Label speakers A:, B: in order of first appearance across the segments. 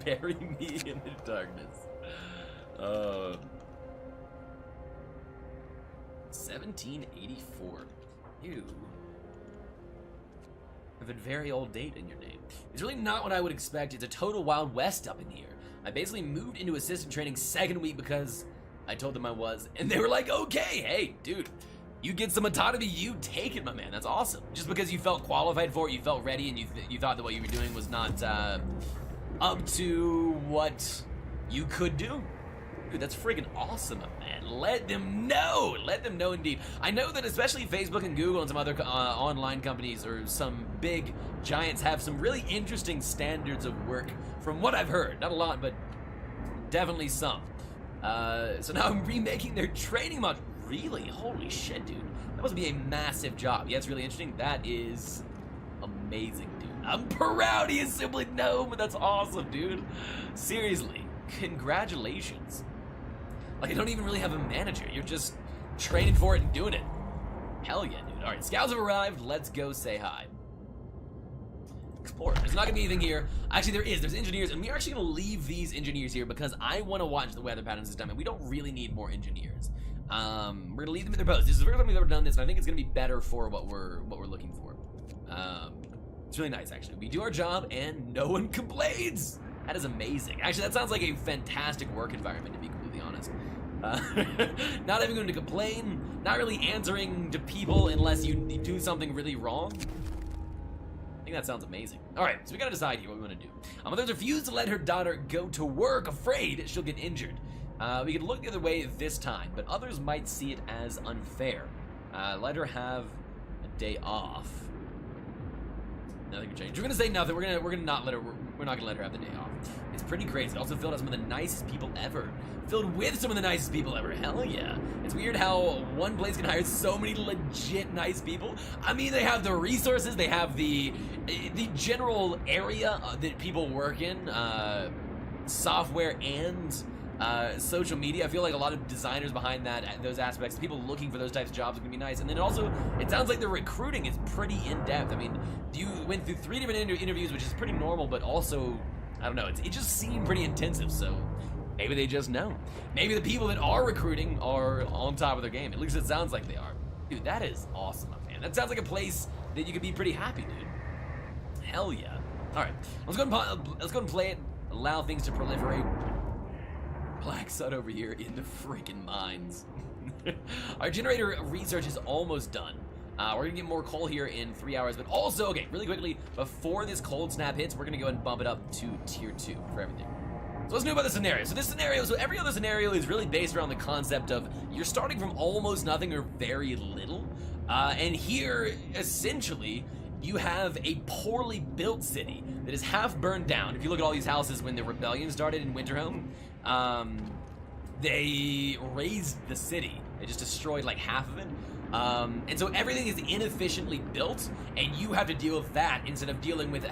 A: Bury me in the darkness. 1784. You have a very old date in your name. It's really not what I would expect. It's a total Wild West up in here. I basically moved into assistant training second week because I told them I was, and they were like, okay, hey, dude, you get some autonomy, you take it, my man. That's awesome. Just because you felt qualified for it, you felt ready, and you thought that what you were doing was not up to what you could do. Dude, that's freaking awesome, man. Let them know. Let them know indeed. I know that especially Facebook and Google and some other online companies or some big giants have some really interesting standards of work from what I've heard. Not a lot, but definitely some. So now I'm remaking their training module. Really? Holy shit, dude. That must be a massive job. Yeah, it's really interesting. That is amazing, dude. I'm proud. He is simply no, but that's awesome, dude. Seriously. Congratulations. Like, I don't even really have a manager. You're just training for it and doing it. Hell yeah, dude. Alright, scouts have arrived. Let's go say hi. Explore. There's not gonna be anything here. Actually, there is. There's engineers, and we're actually gonna leave these engineers here because I want to watch the weather patterns this time, and we don't really need more engineers. We're gonna leave them in their posts. This is the first time we've ever done this, and I think it's gonna be better for what we're looking for. It's really nice, actually. We do our job, and no one complains. That is amazing. Actually, that sounds like a fantastic work environment, to be completely honest. Not having to complain, not really answering to people unless you do something really wrong. I think that sounds amazing. Alright, so we gotta decide here what we want to do. Mother refused to let her daughter go to work, afraid she'll get injured. We could look the other way this time, but others might see it as unfair. Let her have a day off. Nothing can change. We're gonna say nothing. We're gonna not let her. We're not gonna let her have the day off. It's pretty crazy. It also filled out some of the nicest people ever. Filled with some of the nicest people ever. Hell yeah. It's weird how one place can hire so many legit nice people. I mean, they have the resources. They have the general area that people work in, software and social media. I feel like a lot of designers behind those aspects, people looking for those types of jobs are gonna be nice. And then also, it sounds like the recruiting is pretty in-depth. I mean, you went through 3 different interviews, which is pretty normal, but also, I don't know, it just seemed pretty intensive, so maybe they just know. Maybe the people that are recruiting are on top of their game. At least it sounds like they are. Dude, that is awesome, man. That sounds like a place that you could be pretty happy, dude. Hell yeah. Alright, let's go and play it, allow things to proliferate. Black Sun over here in the freaking mines. Our generator research is almost done. We're gonna get more coal here in 3 hours, but also, okay, really quickly, before this cold snap hits, we're gonna go ahead and bump it up to tier 2 for everything. So what's new about the scenario? So every other scenario is really based around the concept of you're starting from almost nothing or very little, and here, essentially, you have a poorly built city that is half burned down. If you look at all these houses when the rebellion started in Winterhome, they razed the city. They just destroyed like half of it. And so everything is inefficiently built, and you have to deal with that instead of dealing with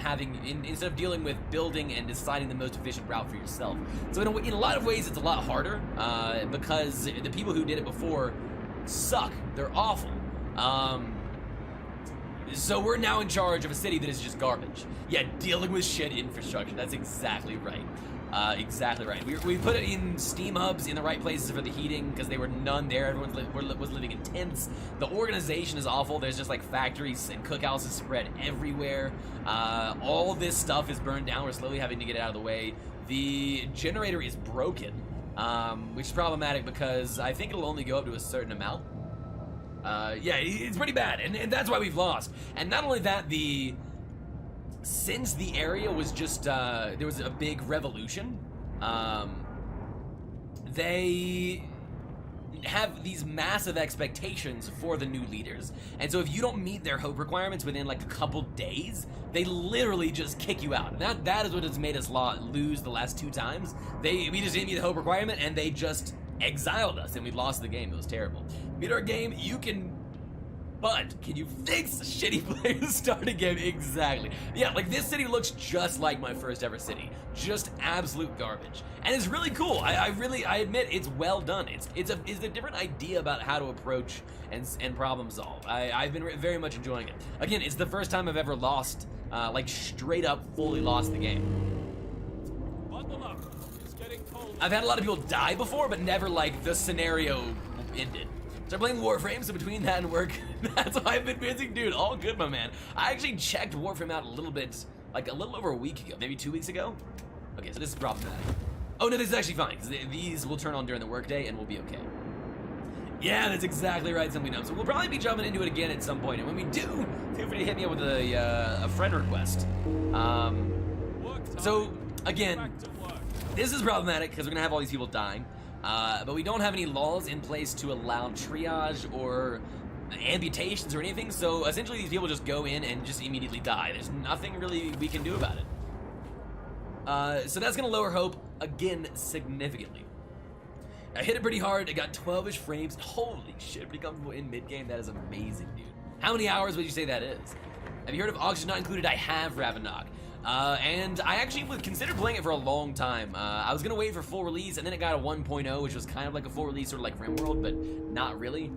A: building and deciding the most efficient route for yourself. So in a lot of ways, it's a lot harder because the people who did it before suck. They're awful. So we're now in charge of a city that is just garbage. Yeah, dealing with shit infrastructure. That's exactly right. Exactly right. We put it in steam hubs in the right places for the heating because there were none there. Everyone was living in tents. The organization is awful. There's just like factories and cookhouses spread everywhere. All this stuff is burned down. We're slowly having to get it out of the way. The generator is broken, which is problematic because I think it'll only go up to a certain amount. Yeah, it's pretty bad, and that's why we've lost. And not only that, since the area was just, there was a big revolution, they have these massive expectations for the new leaders. And so if you don't meet their hope requirements within like a couple days, they literally just kick you out. And that is what has made us lose the last 2 times. We just didn't meet the hope requirement, and they just exiled us, and we lost the game. It was terrible. Beat our game, you can, but can you fix shitty players starting game? Exactly. Yeah, like this city looks just like my first ever city. Just absolute garbage. And it's really cool. I admit it's well done. It's a different idea about how to approach and problem solve. I've been very much enjoying it. Again, it's the first time I've ever lost, like straight up fully lost the game. I've had a lot of people die before, but never like the scenario ended. Start playing Warframe, so between that and work, that's why I've been busy, dude. All good, my man. I actually checked Warframe out a little bit, like a little over a week ago, maybe 2 weeks ago. Okay, so this is problematic. Oh no, this is actually fine, because these will turn on during the workday and we'll be okay. Yeah, that's exactly right, Simply Gnome. So we'll probably be jumping into it again at some point, and when we do, feel free to hit me up with a friend request. So, again, this is problematic, because we're going to have all these people dying. But we don't have any laws in place to allow triage or amputations or anything, so essentially these people just go in and just immediately die. There's nothing really we can do about it. So that's going to lower hope, again, significantly. I hit it pretty hard. It got 12-ish frames. Holy shit, pretty comfortable in mid-game. That is amazing, dude. How many hours would you say that is? Have you heard of Oxygen Not Included? I have, Ravenok. And I actually would consider playing it for a long time. I was going to wait for full release, and then it got a 1.0, which was kind of like a full release, sort of like RimWorld, but not really.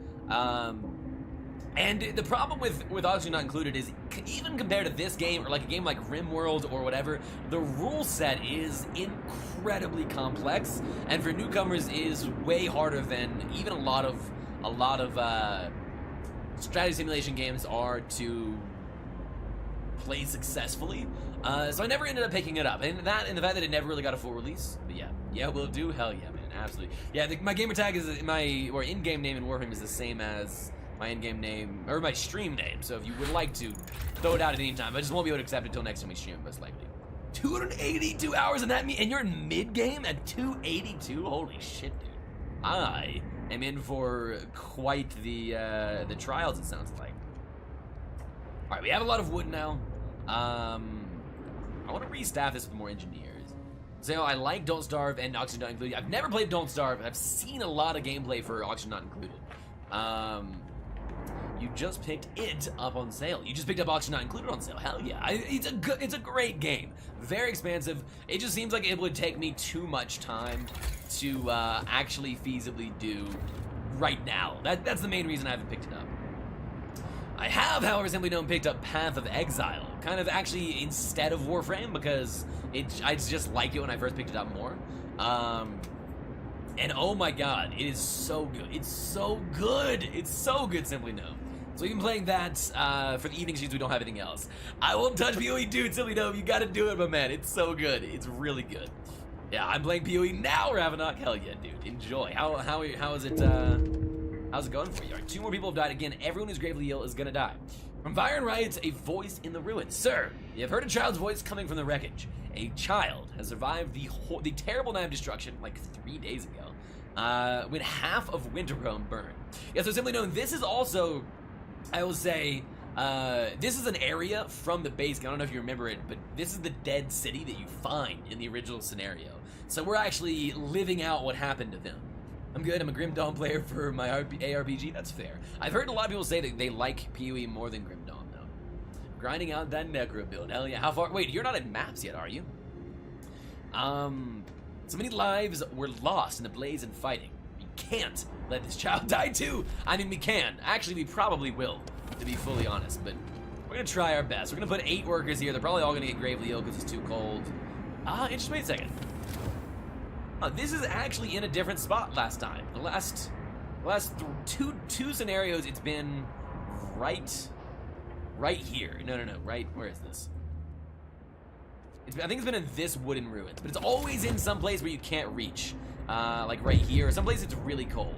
A: And the problem with Oxygen Not Included is, even compared to this game, or like a game like RimWorld or whatever, the rule set is incredibly complex, and for newcomers is way harder than even a lot of strategy simulation games are to play successcly. So I never ended up picking it up, and the fact that it never really got a full release. But yeah, will do. Hell yeah, man, absolutely. Yeah, my gamer tag is or in-game name in Warframe is the same as my in-game name, or my stream name, so if you would like to, throw it out at any time. I just won't be able to accept it until next time we stream, most likely. 282 hours, and you're in mid-game at 282? Holy shit, dude. I am in for quite the trials, it sounds like. Alright, we have a lot of wood now. I want to restaff this with more engineers. So I like Don't Starve and Oxygen Not Included. I've never played Don't Starve, but I've seen a lot of gameplay for Oxygen Not Included. You just picked it up on sale. You just picked up Oxygen Not Included on sale. Hell yeah. It's a great game. Very expansive. It just seems like it would take me too much time to actually feasibly do right now. That's the main reason I haven't picked it up. I have, however, Simply Gnome picked up Path of Exile, kind of actually instead of Warframe, because I just like it when I first picked it up more. And oh my god, it is so good. It's so good. It's so good, Simply Gnome. So we've been playing that for the evening since we don't have anything else. I won't touch PoE, dude, Simply Gnome. You gotta do it, my man. It's so good. It's really good. Yeah, I'm playing PoE now, Ravenok. Hell yeah, dude. Enjoy. How is it? How's it going for you? All right, 2 more people have died. Again, everyone who's gravely ill is gonna die. From Byron writes, a voice in the ruins. Sir, you have heard a child's voice coming from the wreckage. A child has survived the terrible night of destruction like 3 days ago, when half of Winterhome burned. Yeah, so Simply Known, this is also, I will say, this is an area from the base game. I don't know if you remember it, but this is the dead city that you find in the original scenario. So we're actually living out what happened to them. I'm good. I'm a Grim Dawn player for my ARPG. That's fair. I've heard a lot of people say that they like PoE more than Grim Dawn, though. Grinding out that Necro build. Hell yeah. How far? Wait, you're not at maps yet, are you? So many lives were lost in the blaze and fighting. We can't let this child die too. I mean, we can. Actually, we probably will, to be fully honest. But we're gonna try our best. We're gonna put 8 workers here. They're probably all gonna get gravely ill because it's too cold. Just wait a second. This is actually in a different spot last time. The last two scenarios, it's been right here. No. Right, where is this? I think it's been in this wooden ruins, but it's always in some place where you can't reach. Like right here, or someplace it's really cold.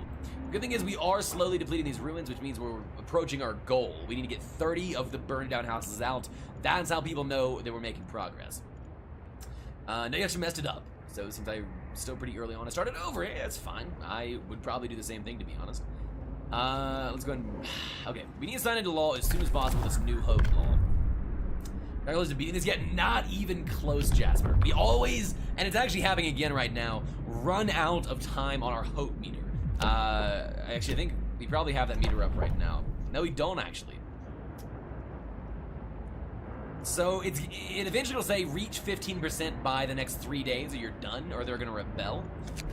A: Good thing is we are slowly depleting these ruins, which means we're approaching our goal. We need to get 30 of the burned down houses out. That's how people know that we're making progress. No, you actually messed it up. So since I'm still pretty early on, I started over. Yeah, that's fine. I would probably do the same thing, to be honest. Let's go ahead and... Okay, we need to sign into law as soon as possible, this New Hope law. Not close to beating this yet. Not even close, Jasper. We always, and it's actually happening again right now, run out of time on our hope meter. Actually, I think we probably have that meter up right now. No, we don't, actually. So it eventually will say reach 15% by the next 3 days or you're done, or they're gonna rebel.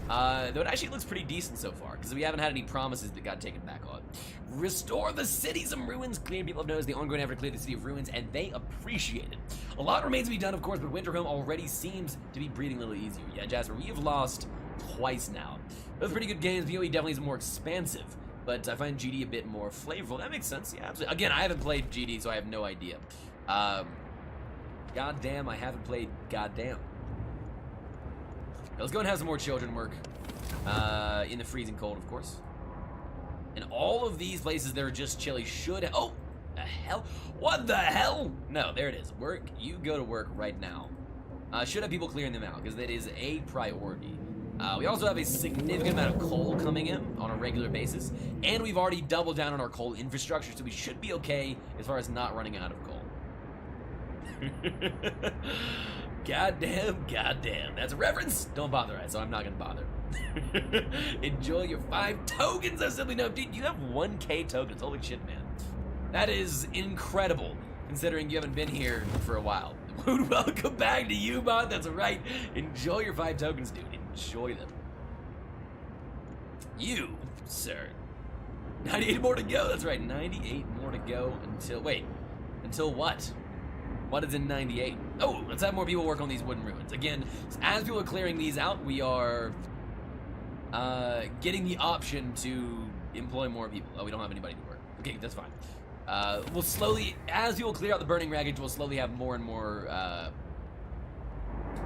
A: Though it actually looks pretty decent so far, because we haven't had any promises that got taken back on. Restore the city, some ruins. Clear people have noticed the ongoing effort to clear the city of ruins, and they appreciate it. A lot remains to be done, of course, but Winterhome already seems to be breathing a little easier. Yeah, Jasper, we have lost twice now. Those pretty good games. PoE definitely is more expansive, but I find GD a bit more flavorful. That makes sense. Yeah, absolutely. Again, I haven't played GD, so I have no idea. Goddamn, I haven't played goddamn. Let's go and have some more children work. In the freezing cold, of course. And all of these places that are just chilly should... Oh! The hell? What the hell? No, there it is. Work. You go to work right now. Should have people clearing them out, because that is a priority. We also have a significant amount of coal coming in on a regular basis. And we've already doubled down on our coal infrastructure, so we should be okay as far as not running out of coal. Goddamn, goddamn. That's a reference. Don't bother, right? So I'm not gonna bother. Enjoy your 5 tokens. I simply know. Dude, you have 1K tokens. Holy shit, man. That is incredible, considering you haven't been here for a while. Welcome back to you, bot. That's right. Enjoy your 5 tokens, dude. Enjoy them. You, sir. 98 more to go. That's right. 98 more to go until... Wait. Until what? What is in 98? Oh, let's have more people work on these wooden ruins. Again, as people are clearing these out, we are getting the option to employ more people. Oh, we don't have anybody to work. Okay, that's fine. We'll slowly, as people clear out the burning wreckage, we'll slowly have more and more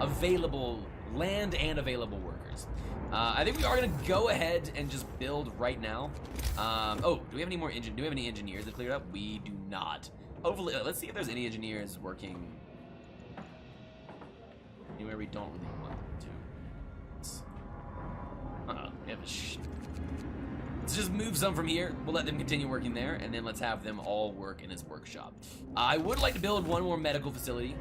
A: available land and available workers. I think we are going to go ahead and just build right now. Oh, do we have any more do we have any engineers that cleared up? We do not. Hopefully, let's see if there's any engineers working anywhere we don't really want them to. We have let's just move some from here. We'll let them continue working there, and then let's have them all work in his workshop. I would like to build one more medical facility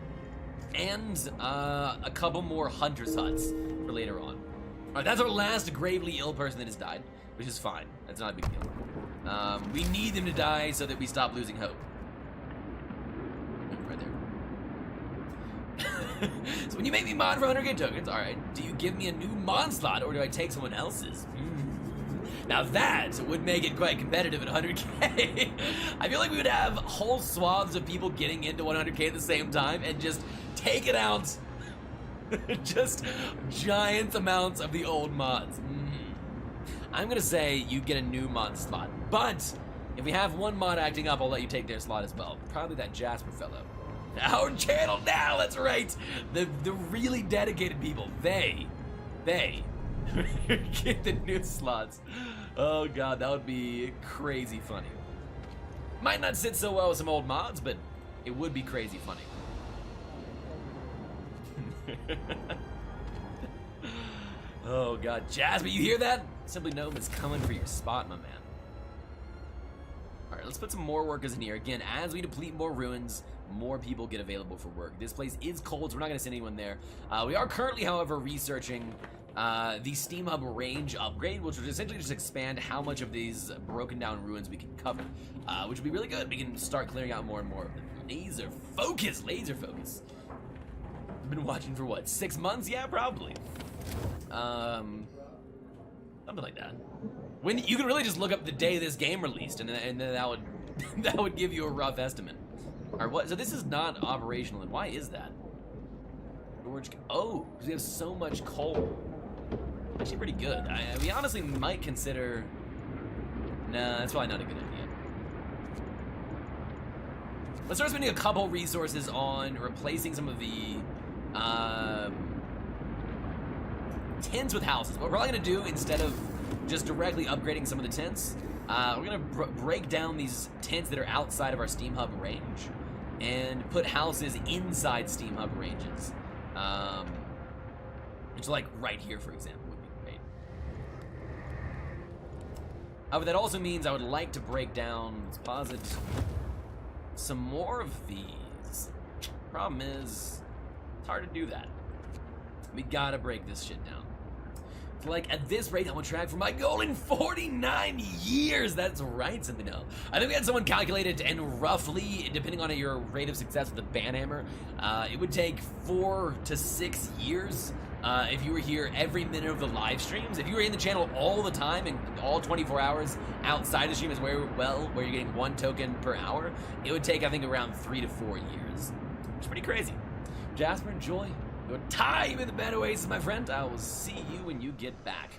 A: and a couple more hunter's huts for later on. All right, that's our last gravely ill person that has died, which is fine. That's not a big deal. We need them to die so that we stop losing hope. So when you make me mod for 100k tokens, alright, do you give me a new mod slot or do I take someone else's? Now that would make it quite competitive at 100k. I feel like we would have whole swaths of people getting into 100k at the same time and just take it out. Just giant amounts of the old mods. I'm gonna say you get a new mod slot, but if we have one mod acting up, I'll let you take their slot as well. Probably that Jasper fellow. Our channel now, that's right. The really dedicated people, they get the new slots. Oh god, that would be crazy funny. Might not sit so well with some old mods, but it would be crazy funny. Oh god, Jasper, you hear that? Simply Gnome is coming for your spot, my man. Alright, let's put some more workers in here. Again, as we deplete more ruins, more people get available for work. This place is cold, so we're not going to send anyone there. We are currently, however, researching the Steam Hub range upgrade, which would essentially just expand how much of these broken down ruins we can cover, which would be really good. We can start clearing out more and more of them. Laser focus, laser focus. I've been watching for what, 6 months? Yeah, probably. Something like that. When you can really just look up the day this game released, and then that would that would give you a rough estimate. Or what? So this is not operational, and why is that? George, oh, because we have so much coal. Actually, pretty good. We honestly might consider. Nah, that's probably not a good idea. Let's start spending a couple resources on replacing some of the tents with houses. What we're probably gonna do, instead of just directly upgrading some of the tents, we're gonna break down these tents that are outside of our Steam Hub range and put houses inside Steam Hub ranges. Which, like right here, for example, would be great. However, that also means I would like to break down, let's posit, some more of these. Problem is, it's hard to do that. We gotta break this shit down. So, like, at this rate, I'm on track for my goal in 49 years. That's right, Cinnamino. I think we had someone calculate it, and roughly, depending on your rate of success with the banhammer, it would take 4 to 6 years if you were here every minute of the live streams. If you were in the channel all the time and all 24 hours outside the stream is where you're getting 1 token per hour, it would take, I think, around 3 to 4 years. It's pretty crazy. Jasper, enjoy your time in the bed oasis, my friend. I will see you when you get back.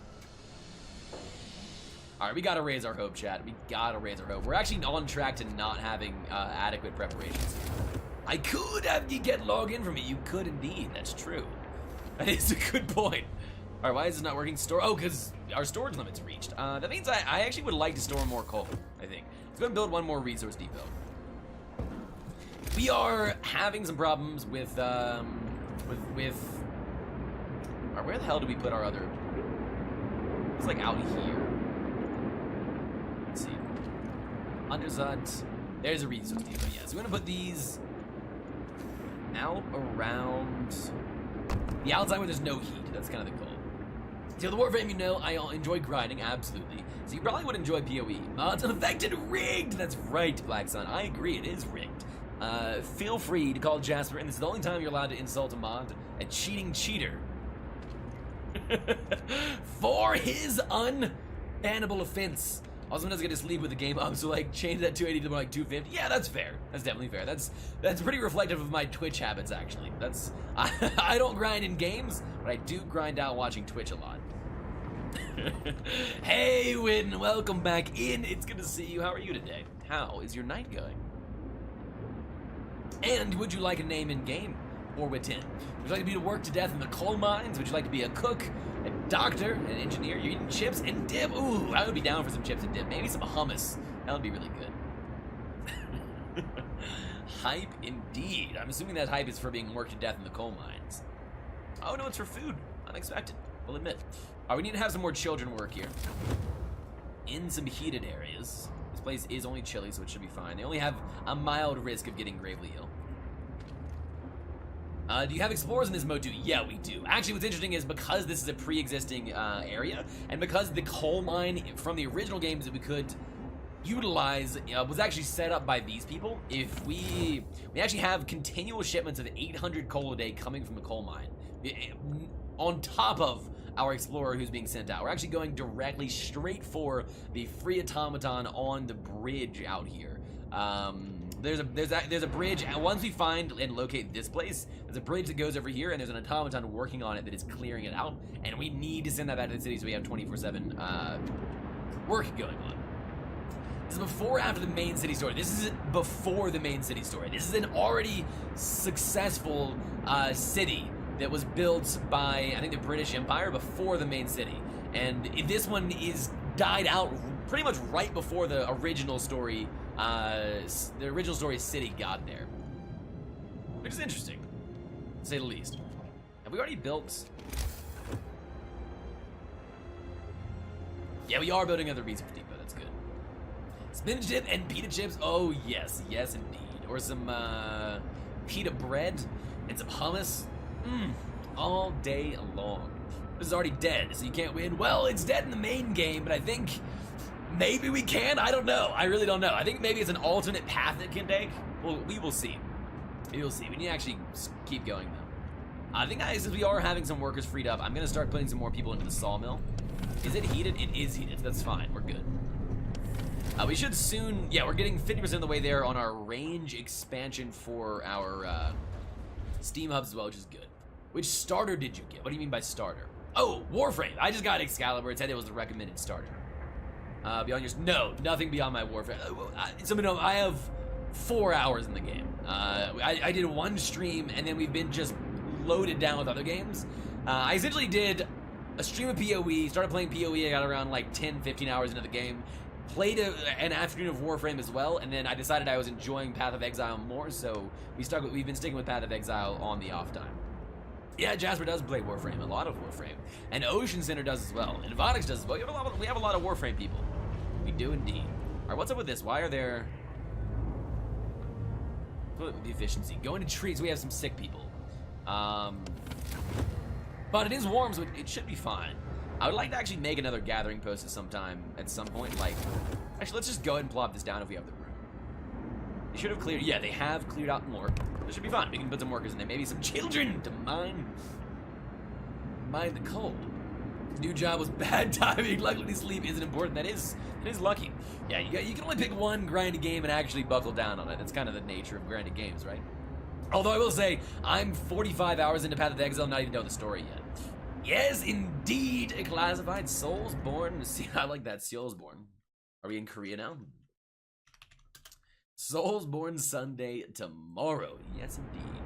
A: Alright, we gotta raise our hope, chat. We gotta raise our hope. We're actually on track to not having adequate preparations. I could have you get log in for me. You could indeed. That's true. That is a good point. Alright, why is this not working? Oh, because our storage limit's reached. That means I actually would like to store more coal, I think. Let's go and build one more resource depot. We are having some problems with where the hell do we put our other? It's like out here. Let's see. Underzut. There's a resource depot. Yeah, so we're gonna put these out around the outside where there's no heat. That's kind of the goal. So the Warframe, you know, I enjoy grinding, absolutely. So you probably would enjoy PoE. Mods unaffected, rigged. That's right, Black Sun. I agree, it is rigged. Feel free to call Jasper, and this is the only time you're allowed to insult a mod, a cheating cheater. For his unbannable offense. Also, doesn't get to sleep with the game up, so like change that 280 to like 250. Yeah, that's fair. That's definitely fair. That's pretty reflective of my Twitch habits, actually. I don't grind in games, but I do grind out watching Twitch a lot. Hey, Win, welcome back in. It's good to see you. How are you today? How is your night going? And would you like a name in game or with 10? Would you like to be to work to death in the coal mines? Would you like to be a cook, a doctor, an engineer? You're eating chips and dip. Ooh, I would be down for some chips and dip. Maybe some hummus. That would be really good. Hype indeed. I'm assuming that hype is for being worked to death in the coal mines. Oh no, it's for food. Unexpected. We'll admit. We need to have some more children work here. In some heated areas. This place is only chilly, so it should be fine. They only have a mild risk of getting gravely ill. Do you have explorers in this mode too? Yeah, we do. Actually, what's interesting is because this is a pre-existing area, and because the coal mine from the original games that we could utilize was actually set up by these people, if we actually have continual shipments of 800 coal a day coming from the coal mine, on top of our explorer who's being sent out. We're actually going directly straight for the free automaton on the bridge out here. There's a bridge, and once we find and locate this place, there's a bridge that goes over here, and there's an automaton working on it that is clearing it out, and we need to send that back to the city so we have 24/7 work going on. This is before or after the main city story. This is before the main city story. This is an already successful city that was built by, I think, the British Empire before the main city. And this one is died out pretty much right before the original story, city got there. Which is interesting, to say the least. Have we already built? Yeah, we are building another resource depot, that's good. Spinach dip and pita chips, oh yes, yes indeed. Or some pita bread and some hummus. All day long. This is already dead, so you can't win. Well, it's dead in the main game, but I think maybe we can. I don't know. I really don't know. I think maybe it's an alternate path it can take. Well, we will see. We will see. We need to actually keep going, though. I think, since we are having some workers freed up, I'm going to start putting some more people into the sawmill. Is it heated? It is heated. That's fine. We're good. We should soon... Yeah, we're getting 50% of the way there on our range expansion for our Steam hubs as well, which is good. Which starter did you get? What do you mean by starter? Oh, Warframe. I just got Excalibur. It said it was the recommended starter. Beyond yours? No, nothing beyond my Warframe. I have 4 hours in the game. I did one stream, and then we've been just loaded down with other games. I essentially did a stream of PoE, started playing PoE, I got around like 10, 15 hours into the game. Played an afternoon of Warframe as well, and then I decided I was enjoying Path of Exile more, so we've been sticking with Path of Exile on the off time. Yeah, Jasper does play Warframe, a lot of Warframe. And Ocean Center does as well, and Vonix does as well. We have a lot of Warframe people. We do indeed. Alright, what's up with this? Why are there... What's with the efficiency? Going to trees, we have some sick people. But it is warm, so it should be fine. I would like to actually make another gathering post at some point. Like, actually, let's just go ahead and plop this down if we have the room. They should have cleared, yeah, they have cleared out more. This should be fine. We can put some workers in there. Maybe some children to mine the coal. New job was bad timing. Luckily, sleep isn't important. It is lucky. Yeah, you can only pick one grinded game and actually buckle down on it. That's kind of the nature of grinded games, right? Although I will say, I'm 45 hours into Path of Exile, not even know the story yet. Yes, indeed, a classified Soulsborne. See, I like that, Soulsborne. Are we in Korea now? Soulsborne Sunday tomorrow. Yes, indeed.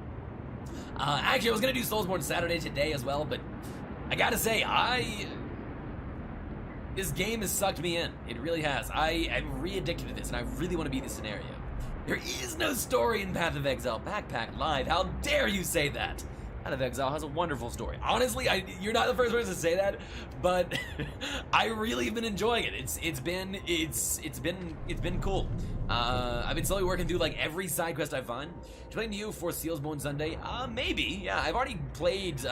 A: Actually, I was gonna do Soulsborne Saturday today as well, but I gotta say, this game has sucked me in. It really has. I'm re-addicted to this, and I really want to beat this scenario. There is no story in Path of Exile Backpack Live. How dare you say that? Path of Exile has a wonderful story. Honestly, you're not the first person to say that, but I really have been enjoying it. It's been cool. I've been slowly working through like every side quest I find. Did you play Neo for Soulsborne Sunday? Maybe. Yeah, I've already played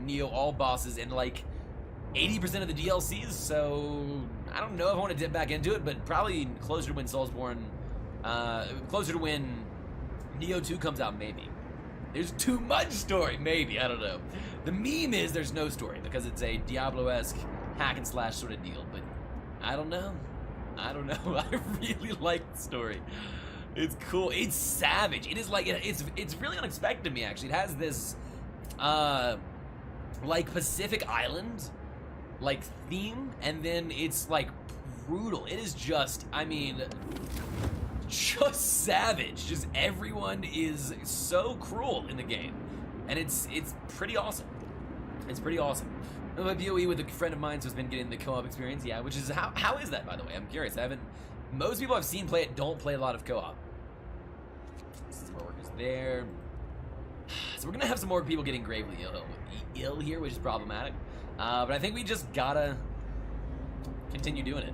A: Neo all bosses and like 80% of the DLCs, so I don't know if I want to dip back into it, but probably closer to when closer to when Neo 2 comes out, maybe. There's too much story, maybe, I don't know. The meme is there's no story because it's a Diablo-esque hack and slash sort of deal, but I don't know. I really like the story. It's cool. It's savage. It is like it's really unexpected to me actually. It has this like Pacific Island like theme, and then it's like brutal. It is just, I mean, just savage. Just everyone is so cruel in the game, and it's pretty awesome. It's pretty awesome. My PoE with a friend of mine who's been getting the co-op experience, yeah, which is how is that, by the way? I'm curious. Most people I've seen play it don't play a lot of co-op. Some more workers there. So we're gonna have some more people getting gravely ill here, which is problematic. But I think we just gotta continue doing it.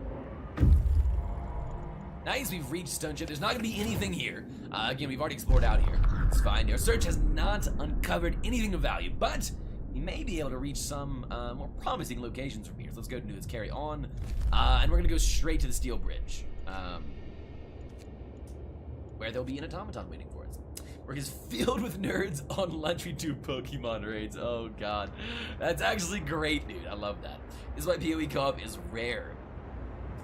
A: Nice, we've reached Stone Chip. There's not gonna be anything here. Again, we've already explored out here. It's fine. Our search has not uncovered anything of value, but we may be able to reach some more promising locations from here. So let's go do this, carry on. And we're gonna go straight to the Steel Bridge, where there'll be an automaton waiting for us. Work is filled with nerds on lunch. We do Pokemon raids. Oh god, that's actually great, dude. I love that. This is why PoE co-op is rare.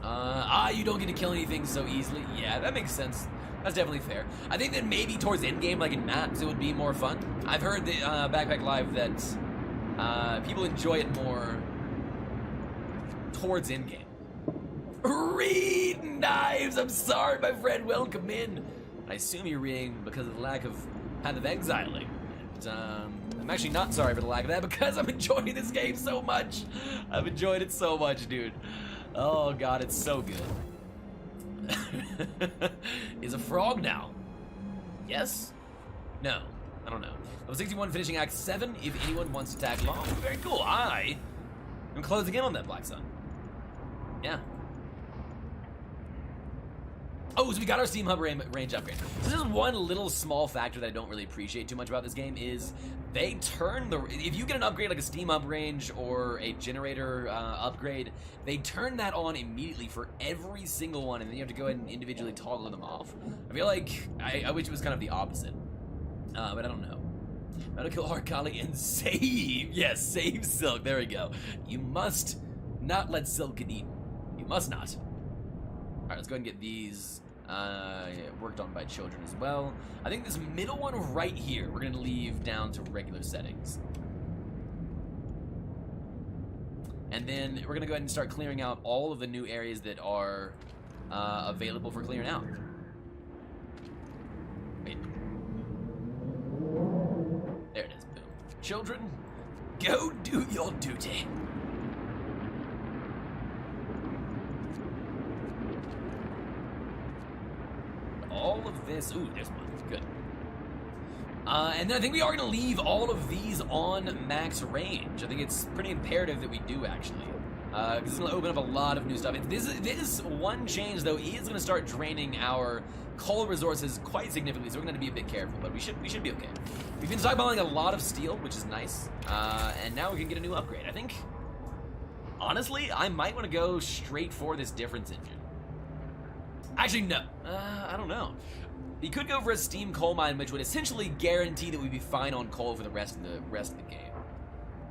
A: You don't get to kill anything so easily. Yeah, that makes sense. That's definitely fair. I think that maybe towards endgame, like in maps, it would be more fun. I've heard that Backpack Live that people enjoy it more towards endgame. Read knives. I'm sorry, my friend. Welcome in. I assume you're reading because of the lack of Path of Exiling. And, I'm actually not sorry for the lack of that because I'm enjoying this game so much. I've enjoyed it so much, dude. Oh god, it's so good. Is a frog now? Yes? No. I don't know. Level 61 finishing Act 7 if anyone wants to tag along. Very cool. I am closing in on that Black Sun. Yeah. Oh, so we got our Steam Hub range upgrade. So this is one little small factor that I don't really appreciate too much about this game is they turn if you get an upgrade like a Steam Hub range or a generator upgrade, they turn that on immediately for every single one, and then you have to go ahead and individually toggle them off. I feel like I wish it was kind of the opposite, but I don't know. Gotta kill Arcali and save. Yes, save Silk. There we go. You must not let Silk get eaten. You must not. All right, let's go ahead and get these worked on by children as well. I think this middle one right here, we're gonna leave down to regular settings. And then we're gonna go ahead and start clearing out all of the new areas that are available for clearing out. Wait. There it is, boom. Children, go do your duty. All of this, ooh, there's one, good. And then I think we are gonna leave all of these on max range. I think it's pretty imperative that we do, actually. Because it's gonna open up a lot of new stuff. This one change, though, is gonna start draining our coal resources quite significantly, so we're gonna be a bit careful, but we should be okay. We've been stockpiling a lot of steel, which is nice. And now we can get a new upgrade. I think Honestly, I might want to go straight for this difference engine. Actually, no. I don't know. We could go for a steam coal mine, which would essentially guarantee that we'd be fine on coal for the rest of the game.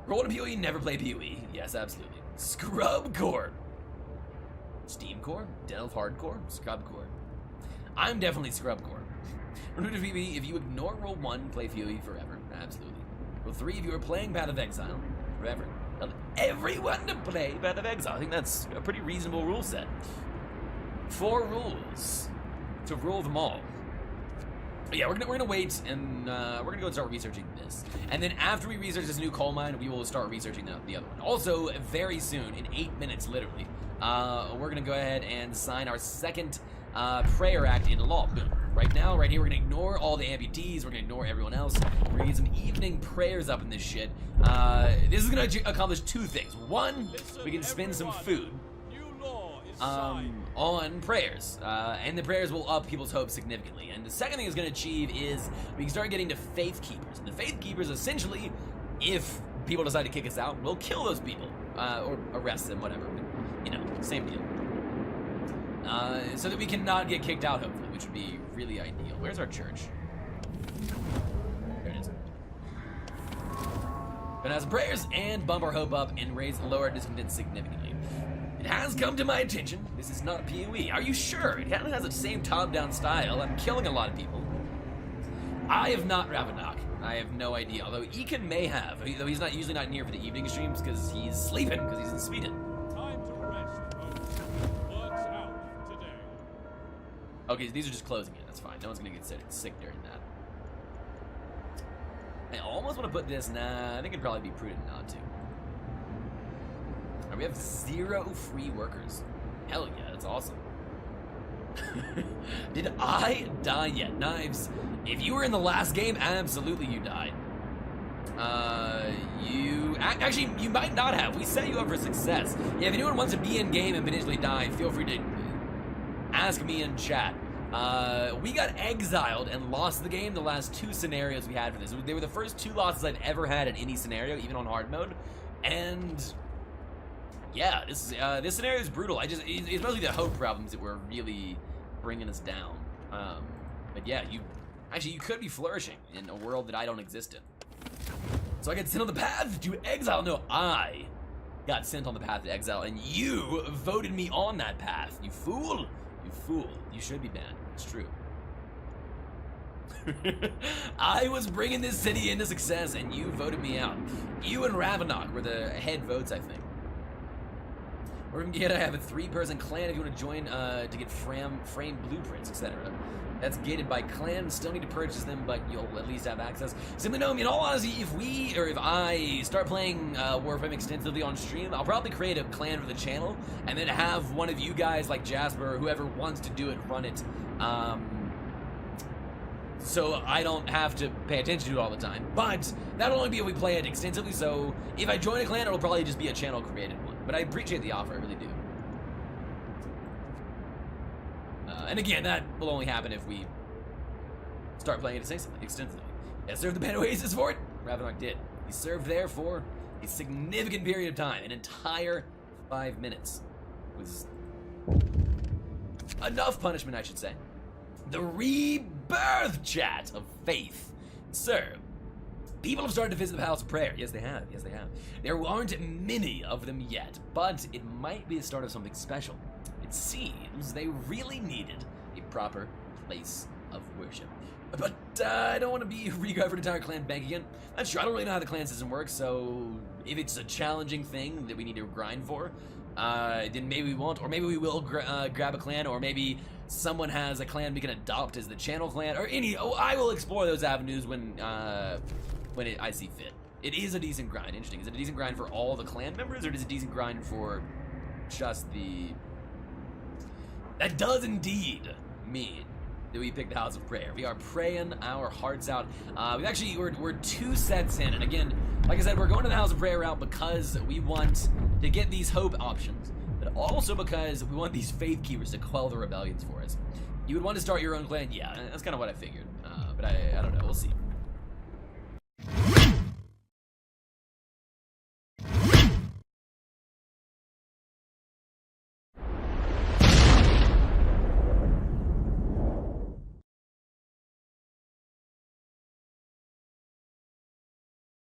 A: Roll to PoE, never play PoE. Yes, absolutely. Scrub core. Steam core, delve hardcore, scrub core. I'm definitely scrub core. Roll to PoE, if you ignore roll 1, play PoE forever. Absolutely. Roll 3, if you are playing Path of Exile, forever. Tell everyone to play Path of Exile. I think that's a pretty reasonable rule set. 4 rules to rule them all. But yeah, we're gonna wait, and we're gonna go and start researching this. And then after we research this new coal mine, we will start researching the other one. Also, very soon, in 8 minutes, literally, we're gonna go ahead and sign our second prayer act into law. Boom. Right now, right here, we're gonna ignore all the amputees. We're gonna ignore everyone else. We're gonna get some evening prayers up in this shit. This is gonna accomplish 2 things. 1, we can spend some food on prayers, and the prayers will up people's hopes significantly. And the second thing it's going to achieve is we can start getting to faith keepers. And the faith keepers, essentially, if people decide to kick us out, we'll kill those people, or arrest them, whatever. You know, same deal. So that we cannot get kicked out, hopefully, which would be really ideal. Where's our church? There it is. But as prayers and bump our hope up and lower our discontent significantly. It has come to my attention. This is not PoE. Are you sure? It has the same top-down style. I'm killing a lot of people. I have not Ravenok. I have no idea. Although Ekin may have. Though he's usually not near for the evening streams because he's sleeping because he's in Sweden.
B: Time to rest, folks. Work's out today.
A: Okay, so these are just closing it. That's fine. No one's gonna get sick during that. I almost want to put this. Nah, I think it'd probably be prudent not to. We have 0 free workers. Hell yeah, that's awesome. Did I die yet? Knives. If you were in the last game, absolutely you died. Actually, you might not have. We set you up for success. Yeah, if anyone wants to be in game and potentially die, feel free to ask me in chat. We got exiled and lost the game the last 2 scenarios we had for this. They were the first 2 losses I've ever had in any scenario, even on hard mode. And yeah, this scenario is brutal. It's mostly the hope problems that were really bringing us down. But yeah, you could be flourishing in a world that I don't exist in. So I got sent on the path to exile. No, I got sent on the path to exile, and you voted me on that path. You fool! You fool! You should be banned. It's true. I was bringing this city into success, and you voted me out. You and Ravenok were the head votes, I think. We're gonna have a 3-person clan if you want to join to get frame blueprints, etc. That's gated by clan. Still need to purchase them, but you'll at least have access. Simply know, in all honesty, if I start playing Warframe extensively on stream, I'll probably create a clan for the channel, and then have one of you guys, like Jasper or whoever wants to do it, run it. So I don't have to pay attention to it all the time. But that'll only be if we play it extensively, so if I join a clan, it'll probably just be a channel-created one. But I appreciate the offer, I really do. And again, that will only happen if we start playing it extensively. I served the Pan Oasis for it. Ravenok did. He served there for a significant period of time, an entire 5 minutes. It was enough punishment, I should say. The rebirth chat of faith. Sir, people have started to visit the House of Prayer. Yes, they have. Yes, they have. There aren't many of them yet, but it might be the start of something special. It seems they really needed a proper place of worship. But I don't want to be re-guide for an entire clan bank again. That's true. I don't really know how the clan system works, so if it's a challenging thing that we need to grind for, then maybe we won't, or maybe we will grab a clan, or maybe someone has a clan we can adopt as the channel clan, or I will explore those avenues when I see fit. It is a decent grind. Interesting. Is it a decent grind for all the clan members, or is it a decent grind for just the... That does indeed mean that we pick the House of Prayer. We are praying our hearts out. We're 2 sets in, and again, like I said, we're going to the House of Prayer route because we want to get these hope options, but also because we want these faith keepers to quell the rebellions for us. You would want to start your own clan? Yeah, that's kind of what I figured, but I don't know. We'll see.